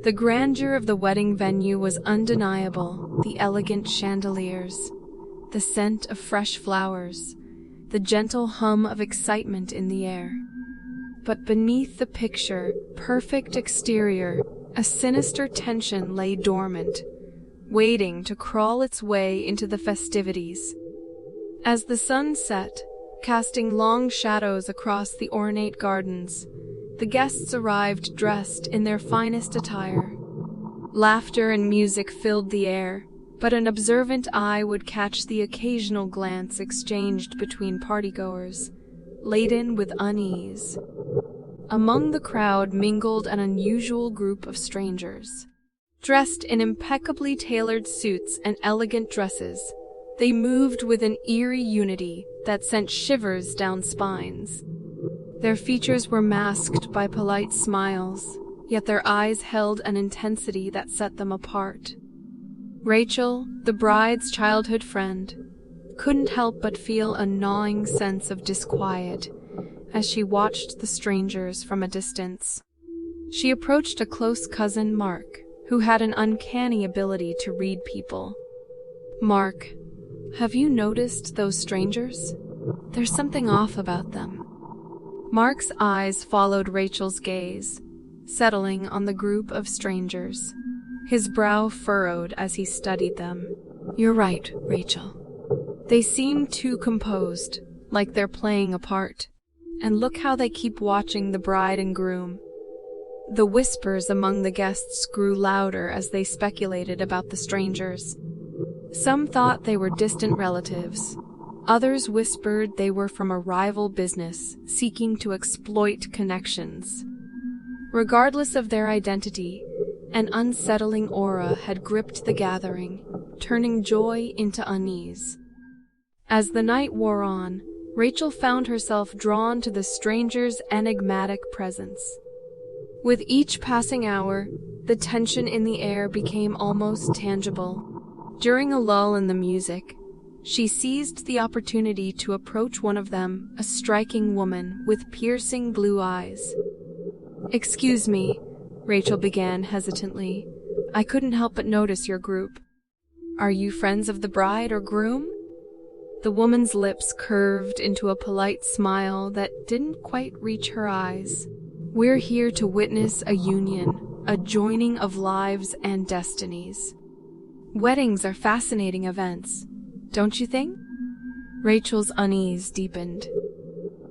The grandeur of the wedding venue was undeniable, the elegant chandeliers, the scent of fresh flowers, the gentle hum of excitement in the air. But beneath the perfect exterior, a sinister tension lay dormant, waiting to crawl its way into the festivities. As the sun set, casting long shadows across the ornate gardens, the guests arrived dressed in their finest attire. Laughter and music filled the air, but an observant eye would catch the occasional glance exchanged between partygoers, laden with unease. Among the crowd mingled an unusual group of strangers. Dressed in impeccably tailored suits and elegant dresses, they moved with an eerie unity that sent shivers down spines. Their features were masked by polite smiles, yet their eyes held an intensity that set them apart. Rachel, the bride's childhood friend, couldn't help but feel a gnawing sense of disquiet as she watched the strangers from a distance. She approached a close cousin, Mark, who had an uncanny ability to read people. "Mark, have you noticed those strangers? There's something off about them." Mark's eyes followed Rachel's gaze, settling on the group of strangers. His brow furrowed as he studied them. "You're right, Rachel. They seem too composed, like they're playing a part. And look how they keep watching the bride and groom." The whispers among the guests grew louder as they speculated about the strangers. Some thought they were distant relatives. Others whispered they were from a rival business, seeking to exploit connections. Regardless of their identity, an unsettling aura had gripped the gathering, turning joy into unease. As the night wore on, Rachel found herself drawn to the stranger's enigmatic presence. With each passing hour, the tension in the air became almost tangible. During a lull in the music, she seized the opportunity to approach one of them, a striking woman with piercing blue eyes. "Excuse me," Rachel began hesitantly. "I couldn't help but notice your group. Are you friends of the bride or groom?" The woman's lips curved into a polite smile that didn't quite reach her eyes. "We're here to witness a union, a joining of lives and destinies. Weddings are fascinating events, don't you think?" Rachel's unease deepened.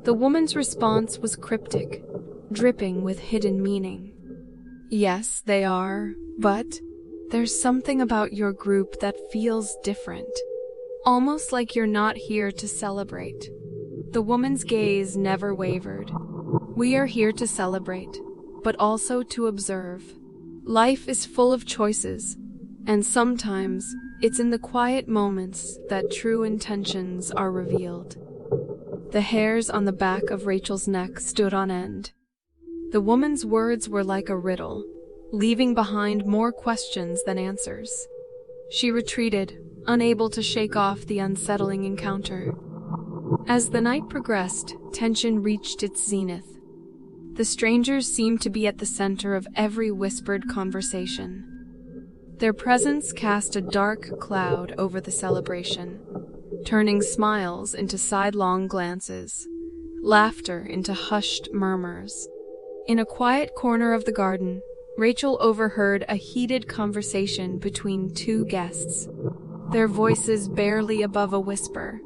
The woman's response was cryptic, dripping with hidden meaning. "Yes, they are, but there's something about your group that feels different. Almost like you're not here to celebrate." The woman's gaze never wavered. "We are here to celebrate, but also to observe. Life is full of choices, and sometimes it's in the quiet moments that true intentions are revealed." The hairs on the back of Rachel's neck stood on end. The woman's words were like a riddle, leaving behind more questions than answers. She retreated, unable to shake off the unsettling encounter. As the night progressed, tension reached its zenith. The strangers seemed to be at the center of every whispered conversation. Their presence cast a dark cloud over the celebration, turning smiles into sidelong glances, laughter into hushed murmurs. In a quiet corner of the garden, Rachel overheard a heated conversation between two guests, their voices barely above a whisper.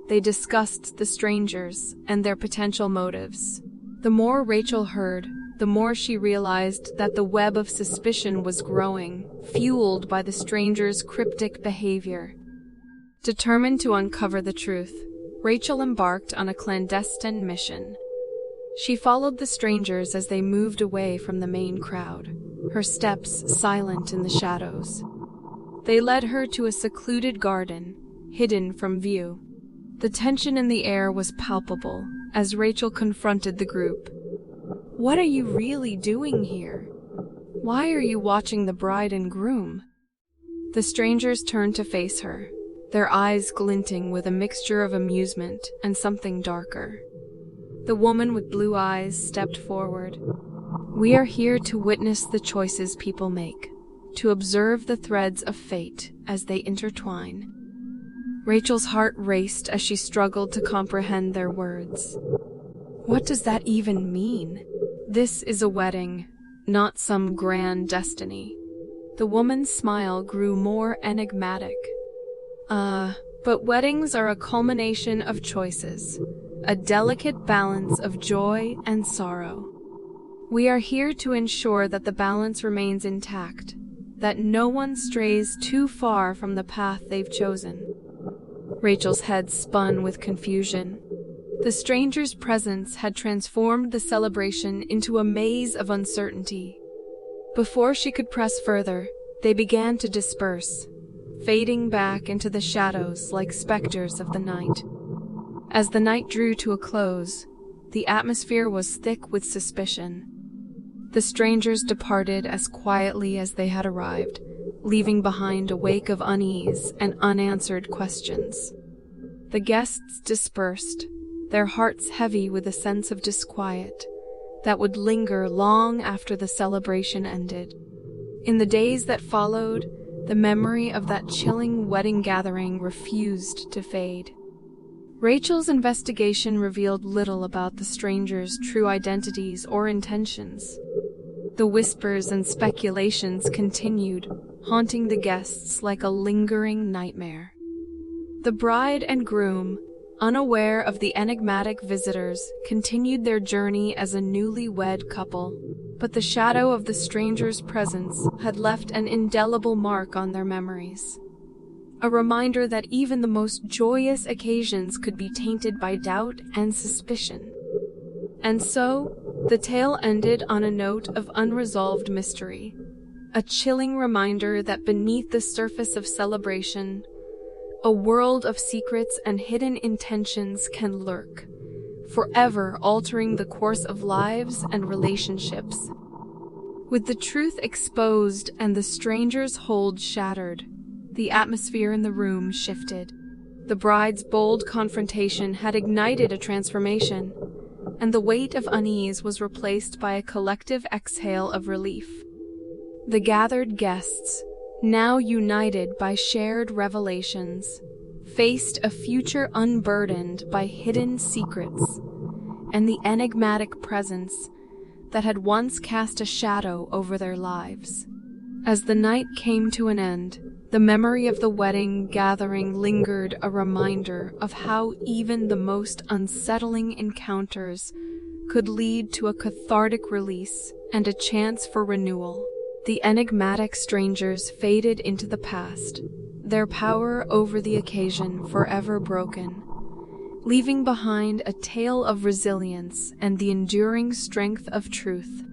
They discussed the strangers and their potential motives. The more Rachel heard, the more she realized that the web of suspicion was growing, fueled by the strangers' cryptic behavior. Determined to uncover the truth, Rachel embarked on a clandestine mission. She followed the strangers as they moved away from the main crowd, her steps silent in the shadows. They led her to a secluded garden, hidden from view. The tension in the air was palpable as Rachel confronted the group. "What are you really doing here? Why are you watching the bride and groom?" The strangers turned to face her, their eyes glinting with a mixture of amusement and something darker. The woman with blue eyes stepped forward. We are here to witness the choices people make, to observe the threads of fate as they intertwine. Rachel's heart raced as she struggled to comprehend their words. What does that even mean? This is a wedding, not some grand destiny. The woman's smile grew more enigmatic. But weddings are a culmination of choices, a delicate balance of joy and sorrow. We are here to ensure that the balance remains intact, that no one strays too far from the path they've chosen. Rachel's head spun with confusion. The stranger's presence had transformed the celebration into a maze of uncertainty. Before she could press further, they began to disperse, fading back into the shadows like specters of the night. As the night drew to a close, the atmosphere was thick with suspicion. The strangers departed as quietly as they had arrived, leaving behind a wake of unease and unanswered questions. The guests dispersed, their hearts heavy with a sense of disquiet that would linger long after the celebration ended. In the days that followed, the memory of that chilling wedding gathering refused to fade. Rachel's investigation revealed little about the strangers' true identities or intentions. The whispers and speculations continued, haunting the guests like a lingering nightmare. The bride and groom, unaware of the enigmatic visitors, continued their journey as a newlywed couple, but the shadow of the stranger's presence had left an indelible mark on their memories. A reminder that even the most joyous occasions could be tainted by doubt and suspicion. And so, the tale ended on a note of unresolved mystery, a chilling reminder that beneath the surface of celebration, a world of secrets and hidden intentions can lurk, forever altering the course of lives and relationships. With the truth exposed and the stranger's hold shattered, the atmosphere in the room shifted. The bride's bold confrontation had ignited a transformation, and the weight of unease was replaced by a collective exhale of relief. The gathered guests, now united by shared revelations, faced a future unburdened by hidden secrets and the enigmatic presence that had once cast a shadow over their lives. As the night came to an end, the memory of the wedding gathering lingered, a reminder of how even the most unsettling encounters could lead to a cathartic release and a chance for renewal. The enigmatic strangers faded into the past, their power over the occasion forever broken, leaving behind a tale of resilience and the enduring strength of truth.